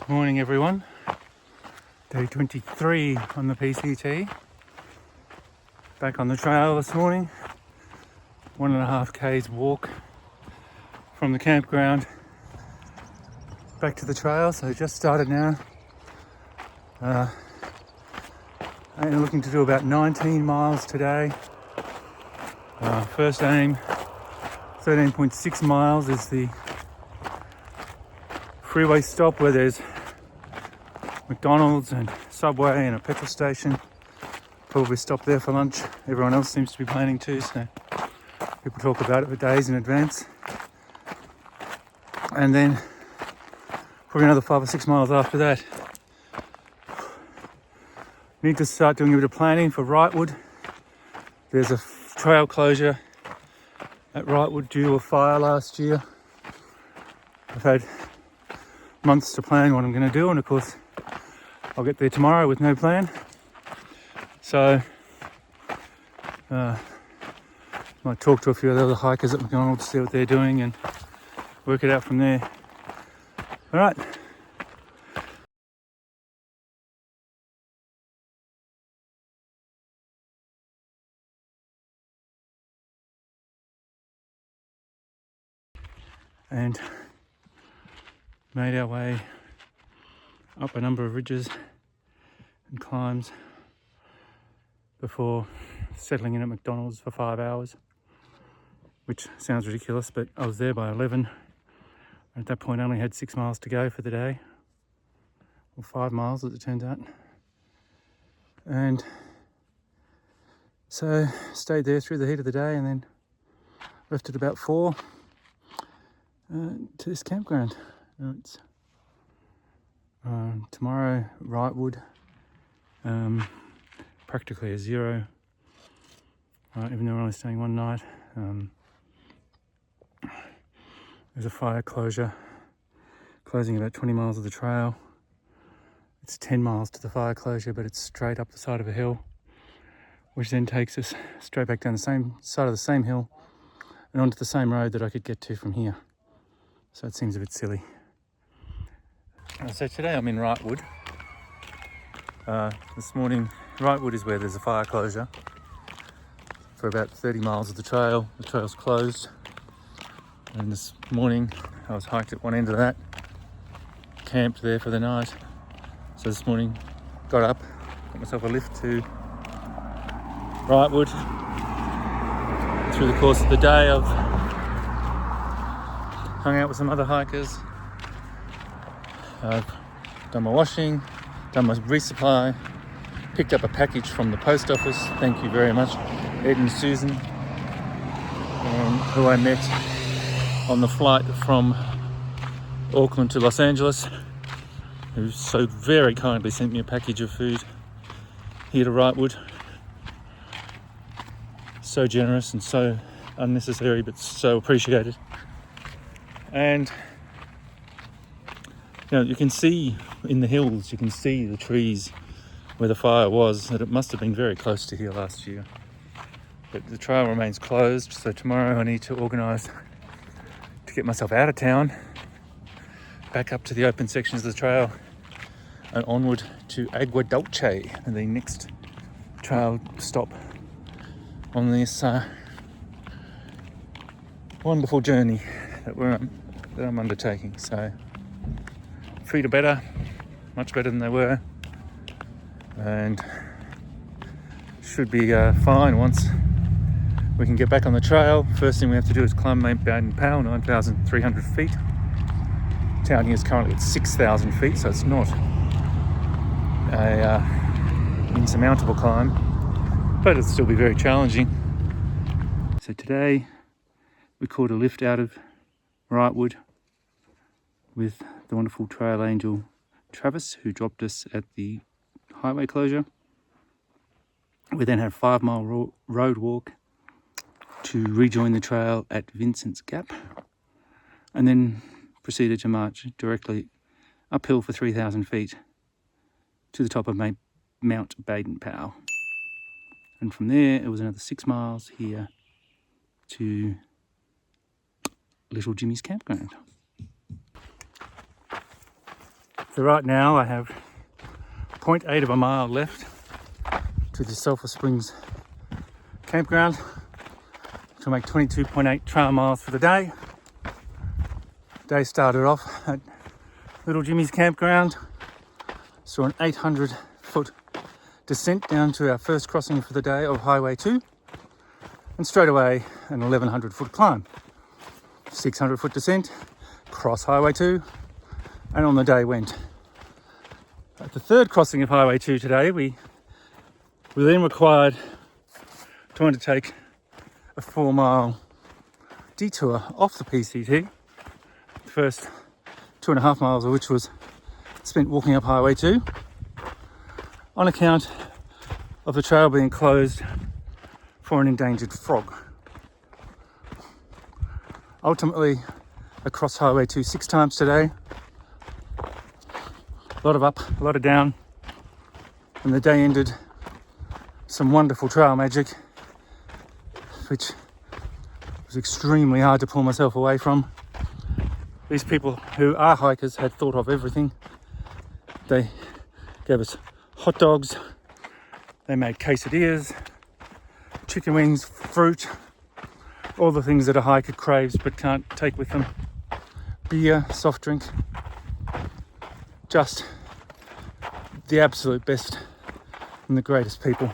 Morning everyone, day 23 on the PCT. Back on the trail this morning, 1.5 k's walk from the campground back to the trail, so just started now. I'm looking to do about 19 miles today. First aim, 13.6 miles is the freeway stop where there's McDonald's and Subway and a petrol station. Probably stop there for lunch. Everyone else seems to be planning to, so people talk about it for days in advance. And then probably another 5 or 6 miles after that. Need to start doing a bit of planning for Wrightwood. There's a trail closure at Wrightwood due to a fire last year. I've had months to plan what I'm going to do, and of course I'll get there tomorrow with no plan. So might talk to a few of the other hikers at McDonald's, see what they're doing and work it out from there. All right. And made our way up a number of ridges and climbs before settling in at McDonald's for 5 hours, which sounds ridiculous, but I was there by 11. At that point I only had 6 miles to go for the day, or 5 miles as it turns out. And so stayed there through the heat of the day and then left at about 4 to this campground. It's tomorrow, Wrightwood, practically a zero, even though we're only staying one night. There's a fire closure closing about 20 miles of the trail. It's 10 miles to the fire closure, but it's straight up the side of a hill, which then takes us straight back down the same side of the same hill and onto the same road that I could get to from here. So it seems a bit silly. So today I'm in Wrightwood. This morning, Wrightwood is where there's a fire closure for about 30 miles of the trail. The trail's closed. And this morning I was hiked at one end of that, camped there for the night. So this morning got up, got myself a lift to Wrightwood. Through the course of the day I've hung out with some other hikers. I've done my washing, done my resupply, picked up a package from the post office. Thank you very much, Ed and Susan, who I met on the flight from Auckland to Los Angeles, who so very kindly sent me a package of food here to Wrightwood. So generous and so unnecessary, but so appreciated. And you know, you can see in the hills, you can see the trees where the fire was, that it must have been very close to here last year. But the trail remains closed, so tomorrow I need to organise to get myself out of town, back up to the open sections of the trail and onward to Agua Dulce, the next trail stop on this wonderful journey that I'm undertaking. So feet are better, much better than they were, and should be fine once we can get back on the trail. First thing we have to do is climb Mount Baden-Powell, 9,300 feet. Town here is currently at 6,000 feet, so it's not a insurmountable climb, but it'll still be very challenging. So today we caught a lift out of Wrightwood with the wonderful trail angel Travis, who dropped us at the highway closure. We then had a 5-mile road walk to rejoin the trail at Vincent's Gap, and then proceeded to march directly uphill for 3,000 feet to the top of Mount Baden-Powell. And from there it was another 6 miles here to Little Jimmy's campground. So right now I have 0.8 of a mile left to the Sulphur Springs campground, which will make 22.8 trail miles for the day. Day started off at Little Jimmy's campground, saw an 800-foot descent down to our first crossing for the day of Highway 2, and straight away an 1100-foot climb. 600-foot descent, cross Highway 2, and on the day went. At the third crossing of Highway 2 today, we then required to undertake a 4-mile detour off the PCT. The first 2.5 miles of which was spent walking up Highway 2 on account of the trail being closed for an endangered frog. Ultimately, across Highway 2 6 times today. A lot of up, a lot of down, and the day ended some wonderful trail magic, which was extremely hard to pull myself away from. These people who are hikers had thought of everything. They gave us hot dogs, they made quesadillas, chicken wings, fruit, all the things that a hiker craves but can't take with them. Beer, soft drink, just the absolute best and the greatest people.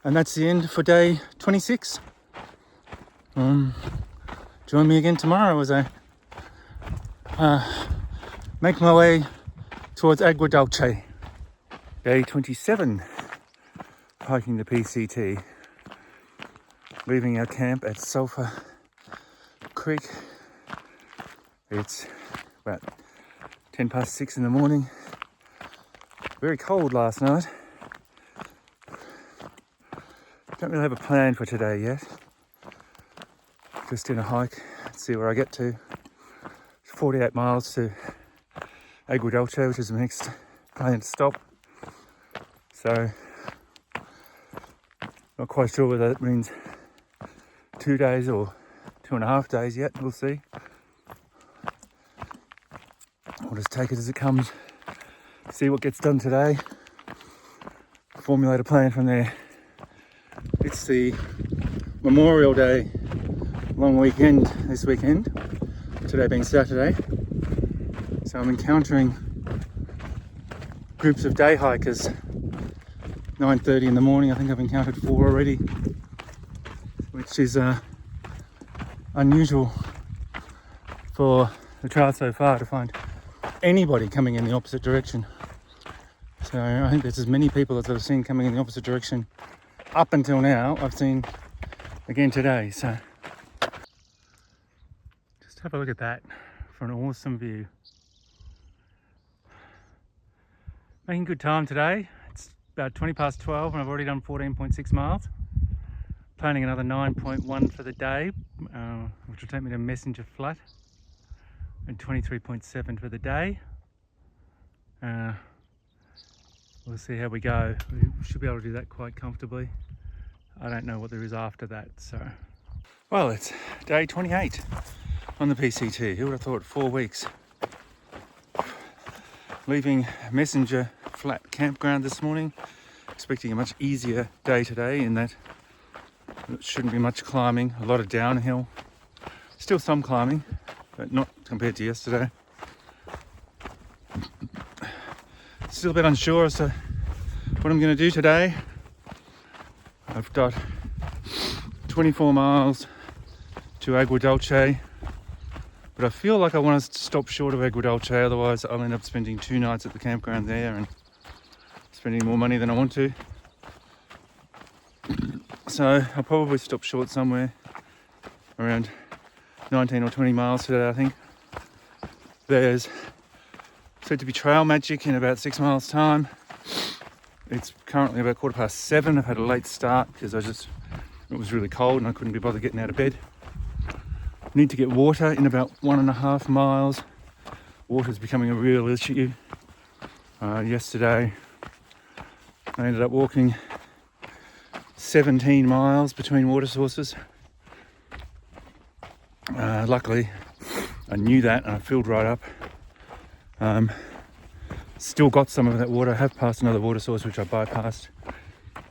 And that's the end for day 26. Join me again tomorrow as I make my way towards Agua Dulce. Day 27, hiking the PCT. Leaving our camp at Sulphur Creek. It's about 6:10 in the morning. Very cold last night. Don't really have a plan for today yet. Just in a hike, see where I get to. 48 miles to Agua Dulce, which is the next planned stop. So, not quite sure whether that means 2 days or 2.5 days yet. We'll see. I'll just take it as it comes. See what gets done today. Formulate a plan from there. It's the Memorial Day long weekend this weekend, today being Saturday. So I'm encountering groups of day hikers. 9:30 in the morning, I think I've encountered 4 already, which is unusual for the trail so far to find anybody coming in the opposite direction. So I think there's as many people as I've seen coming in the opposite direction up until now, I've seen again today. So just have a look at that for an awesome view. Making good time today. It's about 12 and I've already done 14.6 miles. Planning another 9.1 for the day, which will take me to Messenger Flat, and 23.7 for the day. We'll see how we go. We should be able to do that quite comfortably. I don't know what there is after that, so. Well, it's day 28 on the PCT. Who would have thought 4 weeks? Leaving Messenger Flat campground this morning, expecting a much easier day today in that it shouldn't be much climbing, a lot of downhill. Still some climbing, but not compared to yesterday. Still a bit unsure as to what I'm going to do today. I've got 24 miles to Agua Dulce, but I feel like I want to stop short of Agua Dulce, otherwise I'll end up spending 2 nights at the campground there and spending more money than I want to. So I'll probably stop short somewhere around 19 or 20 miles today, I think. There's said to be trail magic in about 6 miles time. It's currently about 7:15. I've had a late start because it was really cold and I couldn't be bothered getting out of bed. Need to get water in about 1.5 miles. Water's becoming a real issue. Yesterday I ended up walking 17 miles between water sources. Luckily I knew that and I filled right up. Still got some of that water. I have passed another water source which I bypassed.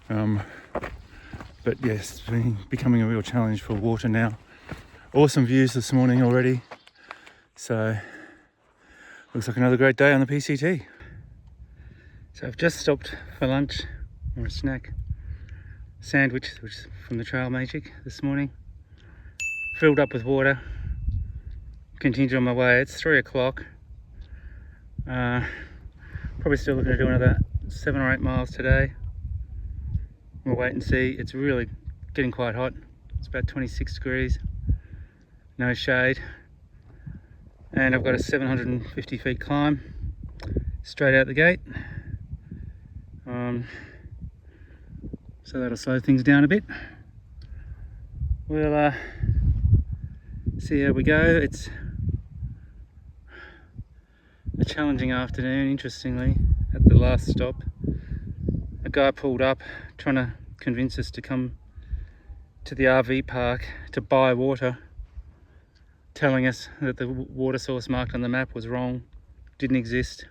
But yes, it's been becoming a real challenge for water now. Awesome views this morning already. So looks like another great day on the PCT. So I've just stopped for lunch or a snack. Sandwich, which is from the Trail Magic this morning. Filled up with water. Continued on my way. It's 3 o'clock. Probably still looking to do another 7 or 8 miles today. We'll wait and see. It's really getting quite hot. It's about 26 degrees. No shade. And I've got a 750 feet climb straight out the gate. So that'll slow things down a bit. We'll see how we go. It's a challenging afternoon, interestingly. At the last stop, a guy pulled up trying to convince us to come to the RV park to buy water, telling us that the water source marked on the map was wrong, didn't exist,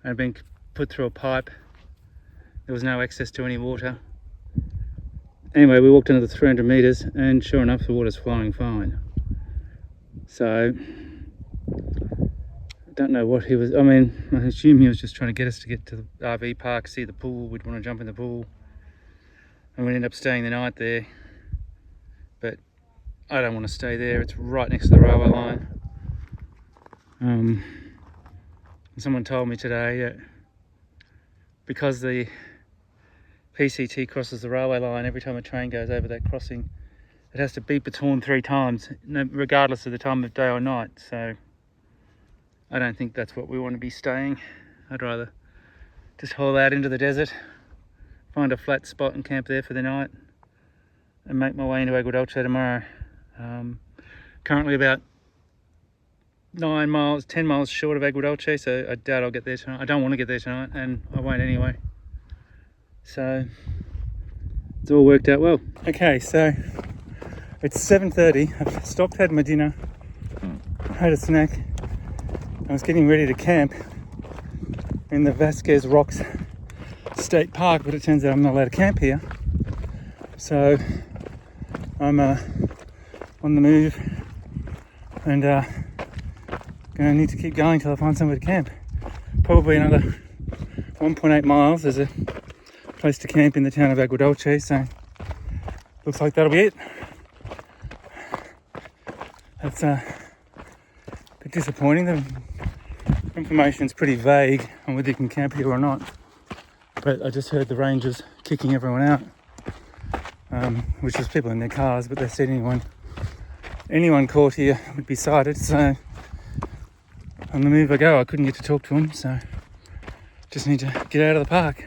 and had been put through a pipe. There was no access to any water. Anyway, we walked another 300 meters and sure enough the water's flowing fine. So I don't know what he was, I assume he was just trying to get us to get to the RV park, see the pool. We'd want to jump in the pool and we'd end up staying the night there. But I don't want to stay there. It's right next to the railway line. Someone told me today that because the PCT crosses the railway line, every time a train goes over that crossing, it has to beep its horn 3 times, regardless of the time of day or night. So I don't think that's what we want to be staying. I'd rather just haul out into the desert, find a flat spot and camp there for the night, and make my way into Agua tomorrow. Currently about 10 miles short of Agua, so I doubt I'll get there tonight. I don't want to get there tonight, and I won't anyway. So it's all worked out well. Okay, so it's 7:30. I've stopped, had my dinner, had a snack. I was getting ready to camp in the Vasquez Rocks State Park, but it turns out I'm not allowed to camp here. So I'm on the move and gonna need to keep going till I find somewhere to camp. Probably another 1.8 miles. There's a place to camp in the town of Agua, so looks like that'll be it. That's a bit disappointing. The information's pretty vague on whether you can camp here or not, but I just heard the rangers kicking everyone out, which was people in their cars, but they said anyone caught here would be cited. So on the move I go. I couldn't get to talk to them, so just need to get out of the park.